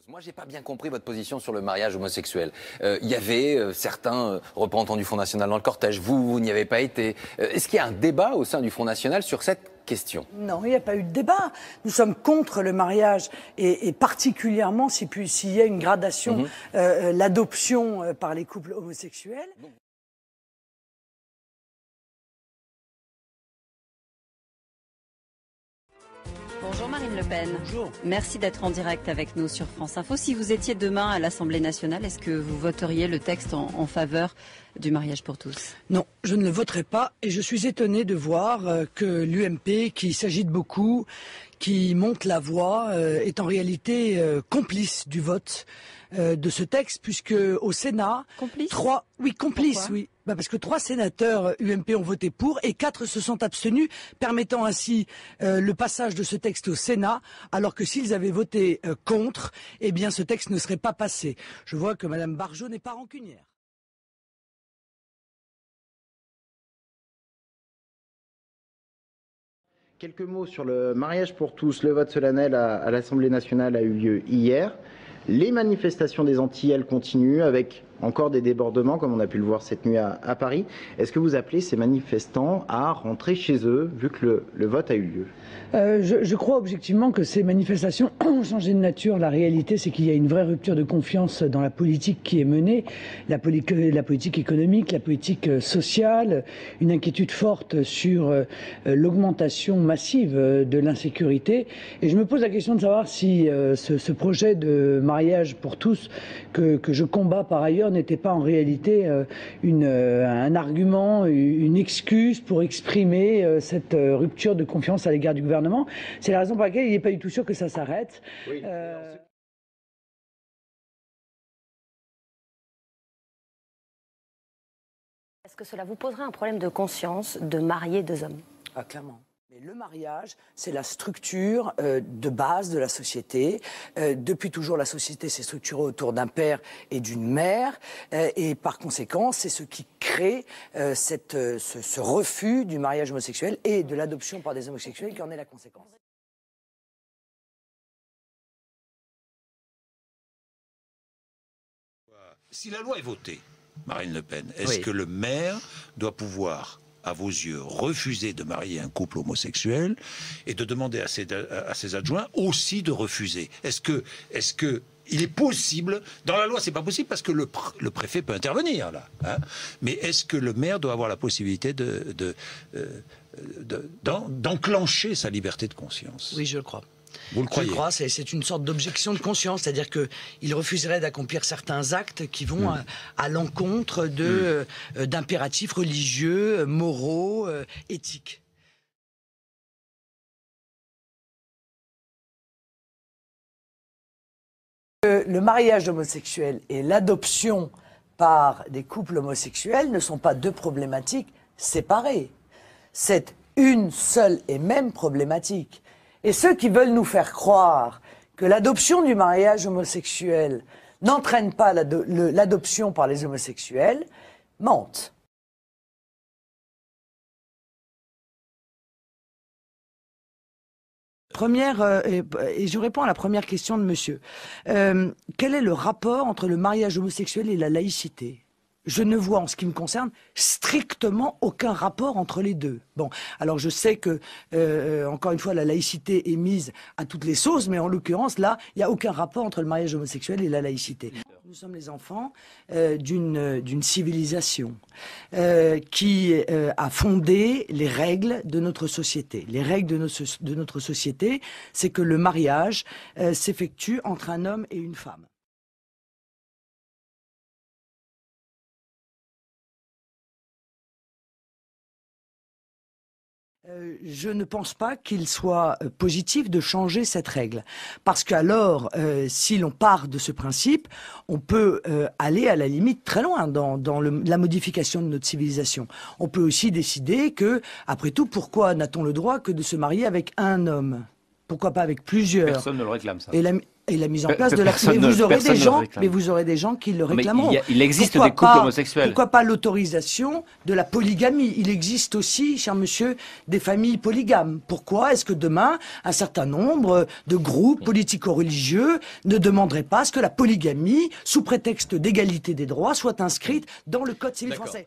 Moi, j'ai pas bien compris votre position sur le mariage homosexuel. Il y avait certains représentants du Front National dans le cortège. Vous n'y avez pas été. Est-ce qu'il y a un débat au sein du Front National sur cette question? Non, il n'y a pas eu de débat. Nous sommes contre le mariage et particulièrement s'il y a une gradation, l'adoption par les couples homosexuels. Bonjour Marine Le Pen. Bonjour. Merci d'être en direct avec nous sur France Info. Si vous étiez demain à l'Assemblée nationale, est-ce que vous voteriez le texte en faveur du mariage pour tous? Non, je ne le voterai pas et je suis étonné de voir que l'UMP, qui s'agite beaucoup, qui monte la voix, est en réalité complice du vote de ce texte, puisque au Sénat, Complice complice, Pourquoi? oui. Parce que 3 sénateurs UMP ont voté pour et 4 se sont abstenus, permettant ainsi le passage de ce texte au Sénat, alors que s'ils avaient voté contre, eh bien ce texte ne serait pas passé. Je vois que Madame Barjot n'est pas rancunière. Quelques mots sur le mariage pour tous. Le vote solennel à l'Assemblée nationale a eu lieu hier. Les manifestations des Antilles, elles continuent avec encore des débordements, comme on a pu le voir cette nuit à Paris. Est-ce que vous appelez ces manifestants à rentrer chez eux, vu que le vote a eu lieu? Je crois objectivement que ces manifestations ont changé de nature. La réalité, c'est qu'il y a une vraie rupture de confiance dans la politique qui est menée, la politique économique, la politique sociale, une inquiétude forte sur l'augmentation massive de l'insécurité. Et je me pose la question de savoir si ce projet de mariage pour tous, que je combats par ailleurs, n'était pas en réalité un argument, une excuse pour exprimer cette rupture de confiance à l'égard du gouvernement. C'est la raison pour laquelle il n'est pas du tout sûr que ça s'arrête. Oui. Est-ce que cela vous poserait un problème de conscience de marier 2 hommes? Ah, clairement. Mais le mariage, c'est la structure de base de la société. Depuis toujours, la société s'est structurée autour d'un père et d'une mère. Et par conséquent, c'est ce qui crée ce refus du mariage homosexuel et de l'adoption par des homosexuels qui en est la conséquence. Si la loi est votée, Marine Le Pen, est-ce que le maire doit pouvoir, à vos yeux, refuser de marier un couple homosexuel et de demander à ses adjoints aussi de refuser? Est-ce que il est possible, dans la loi c'est pas possible parce que le préfet peut intervenir là, hein, mais est-ce que le maire doit avoir la possibilité d'enclencher sa liberté de conscience? Oui, je le crois. Vous le croyez? Je crois, c'est une sorte d'objection de conscience, c'est-à-dire qu'il refuserait d'accomplir certains actes qui vont à l'encontre d'impératifs religieux, moraux, éthiques. Le mariage homosexuel et l'adoption par des couples homosexuels ne sont pas 2 problématiques séparées. C'est une seule et même problématique. Et ceux qui veulent nous faire croire que l'adoption du mariage homosexuel n'entraîne pas l'adoption par les homosexuels mentent. Et je réponds à la première question de monsieur. Quel est le rapport entre le mariage homosexuel et la laïcité ? Je ne vois, en ce qui me concerne, strictement aucun rapport entre les deux. Bon, alors je sais que, encore une fois, la laïcité est mise à toutes les sauces, mais en l'occurrence, là, il n'y a aucun rapport entre le mariage homosexuel et la laïcité. Nous sommes les enfants d'une civilisation qui a fondé les règles de notre société. Les règles de notre société, c'est que le mariage s'effectue entre un homme et une femme. Je ne pense pas qu'il soit positif de changer cette règle. Parce qu'alors, si l'on part de ce principe, on peut aller à la limite très loin dans la modification de notre civilisation. On peut aussi décider que, après tout, pourquoi n'a-t-on le droit que de se marier avec un homme? Pourquoi pas avec plusieurs? Personne ne le réclame, ça. Et la mise en place de la... Mais vous aurez des gens qui le réclameront. Il existe des couples homosexuels. Pourquoi pas l'autorisation de la polygamie? Il existe aussi, cher monsieur, des familles polygames. Pourquoi est-ce que demain, un certain nombre de groupes politico-religieux ne demanderaient pas à ce que la polygamie, sous prétexte d'égalité des droits, soit inscrite dans le Code civil français?